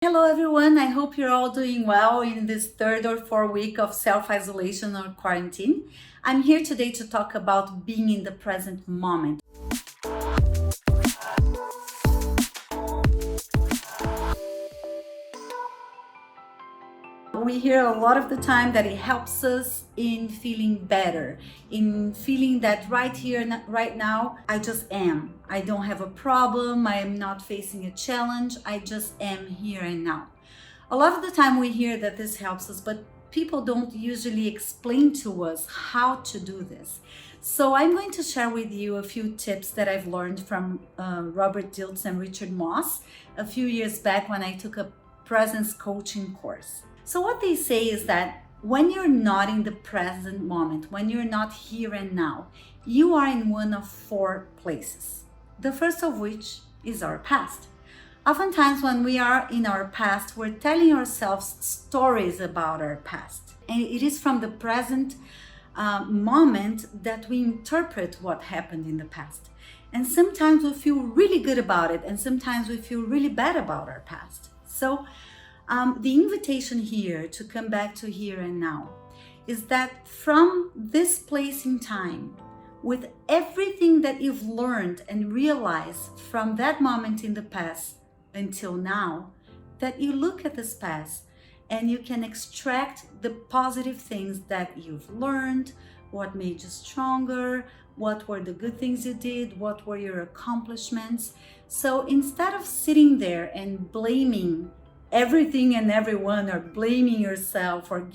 Hello everyone, I hope you're all doing well in this third or fourth week of self-isolation or quarantine. I'm here today to talk about being in the present moment. We hear a lot of the time that it helps us in feeling better, in feeling that right here, right now, I just am. I don't have a problem, I am not facing a challenge, I just am here and now. A lot of the time we hear that this helps us, but people don't usually explain to us how to do this. So I'm going to share with you a few tips that I've learned from Robert Dilts and Richard Moss a few years back when I took a presence coaching course. So what they say is that when you're not in the present moment, when you're not here and now, you are in one of four places. The first of which is our past. Oftentimes, when we are in our past, we're telling ourselves stories about our past. And it is from the present moment that we interpret what happened in the past. And sometimes we feel really good about it, and sometimes we feel really bad about our past. So, the invitation here to come back to here and now is that from this place in time, with everything that you've learned and realized from that moment in the past until now, that you look at this past and you can extract the positive things that you've learned, what made you stronger, what were the good things you did, what were your accomplishments. So instead of sitting there and blaming everything and everyone, or blaming yourself, or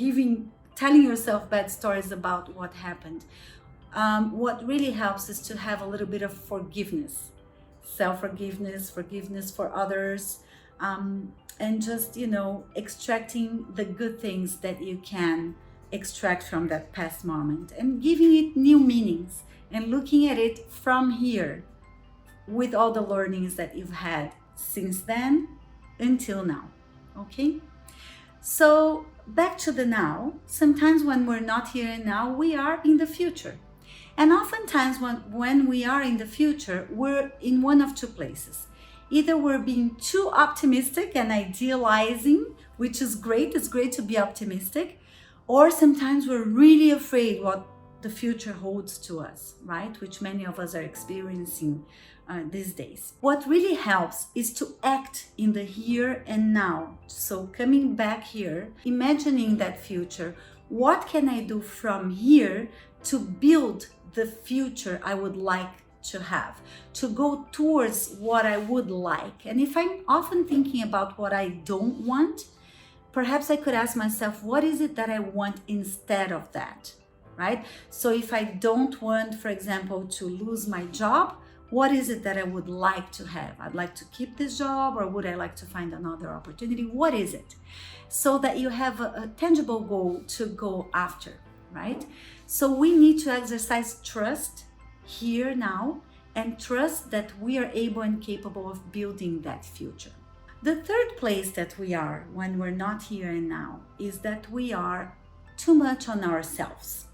telling yourself bad stories about what happened, what really helps is to have a little bit of forgiveness, self-forgiveness, forgiveness for others, and just, extracting the good things that you can extract from that past moment and giving it new meanings and looking at it from here with all the learnings that you've had since then until now. Okay? So back to the now. Sometimes when we're not here and now, we are in the future. And oftentimes when we are in the future, we're in one of two places. Either we're being too optimistic and idealizing, which is great, it's great to be optimistic, or sometimes we're really afraid what the future holds to us, right? Which many of us are experiencing these days. What really helps is to act in the here and now. So coming back here, imagining that future, what can I do from here to build the future I would like to have, to go towards what I would like. And if I'm often thinking about what I don't want, perhaps I could ask myself, what is it that I want instead of that, right? So if I don't want, for example, to lose my job, what is it that I would like to have? I'd like to keep this job, or would I like to find another opportunity? What is it? So that you have a tangible goal to go after, right? So we need to exercise trust here now, and trust that we are able and capable of building that future. The third place that we are when we're not here and now is that we are too much on ourselves.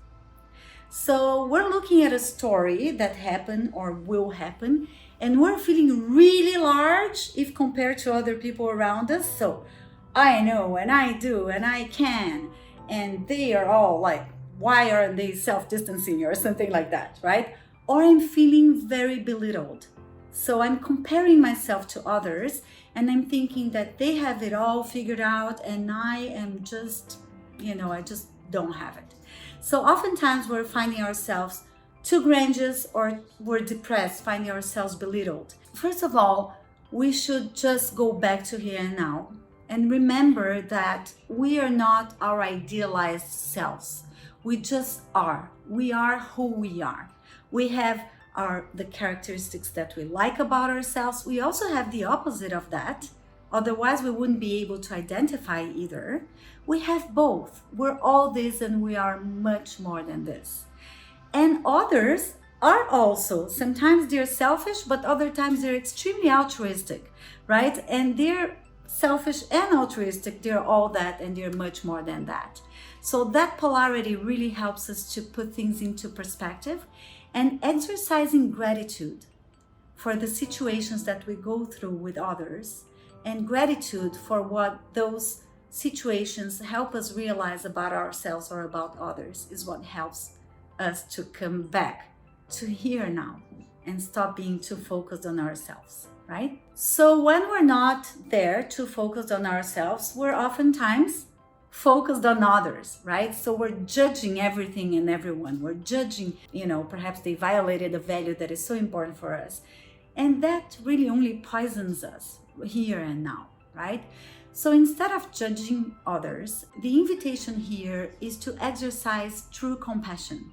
So we're looking at a story that happened or will happen, and we're feeling really large if compared to other people around us. So I know, and I do, and I can, and they are all like, why aren't they self-distancing or something like that, right? Or I'm feeling very belittled. So I'm comparing myself to others, and I'm thinking that they have it all figured out and I am just, I just don't have it. So oftentimes we're finding ourselves too grandiose, or we're depressed, finding ourselves belittled. First of all, we should just go back to here and now and remember that we are not our idealized selves. We just are. We are who we are. We have the characteristics that we like about ourselves. We also have the opposite of that. Otherwise, we wouldn't be able to identify either. We have both. We're all this and we are much more than this. And others are also, sometimes they're selfish, but other times they're extremely altruistic, right? And they're selfish and altruistic. They're all that and they're much more than that. So that polarity really helps us to put things into perspective, and exercising gratitude for the situations that we go through with others and gratitude for what those situations help us realize about ourselves or about others is what helps us to come back to here now and stop being too focused on ourselves, right? So when we're not there too focused on ourselves, we're oftentimes focused on others, right? So we're judging everything and everyone. We're judging, perhaps they violated a value that is so important for us. And that really only poisons us here and now, right? So instead of judging others, the invitation here is to exercise true compassion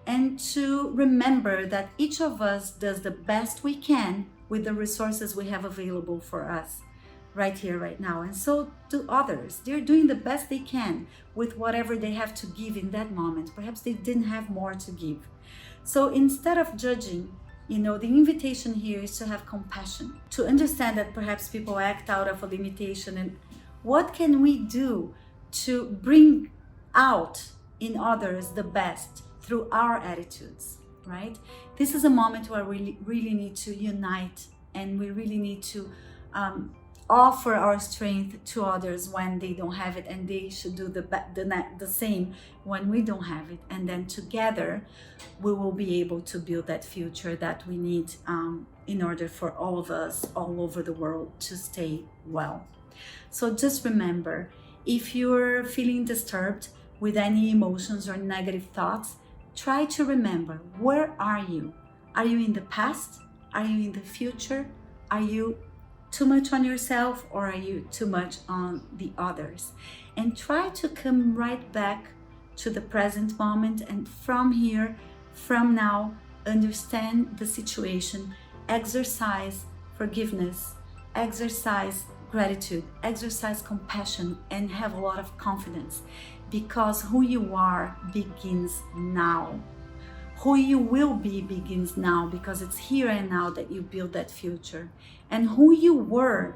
and to remember that each of us does the best we can with the resources we have available for us right here, right now. And so do others. They're doing the best they can with whatever they have to give in that moment. Perhaps they didn't have more to give. So instead of judging, the invitation here is to have compassion, to understand that perhaps people act out of a limitation, and what can we do to bring out in others the best through our attitudes, right? This is a moment where we really need to unite, and we really need to offer our strength to others when they don't have it, and they should do the same when we don't have it. And then together we will be able to build that future that we need in order for all of us all over the world to stay well. So just remember, if you're feeling disturbed with any emotions or negative thoughts, try to remember, where are you? Are you in the past? Are you in the future? Are you too much on yourself, or are you too much on the others? And try to come right back to the present moment, and from here, from now, understand the situation, exercise forgiveness, exercise gratitude, exercise compassion, and have a lot of confidence, because who you are begins now. Who you will be begins now, because it's here and now that you build that future. And who you were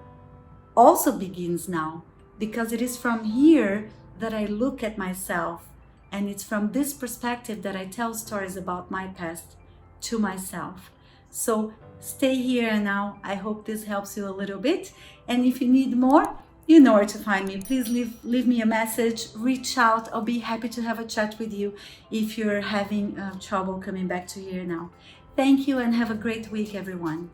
also begins now, because it is from here that I look at myself, and it's from this perspective that I tell stories about my past to myself. So stay here and now. I hope this helps you a little bit. And if you need more, you know where to find me. Please leave me a message, reach out. I'll be happy to have a chat with you if you're having trouble coming back to here now. Thank you, and have a great week, everyone.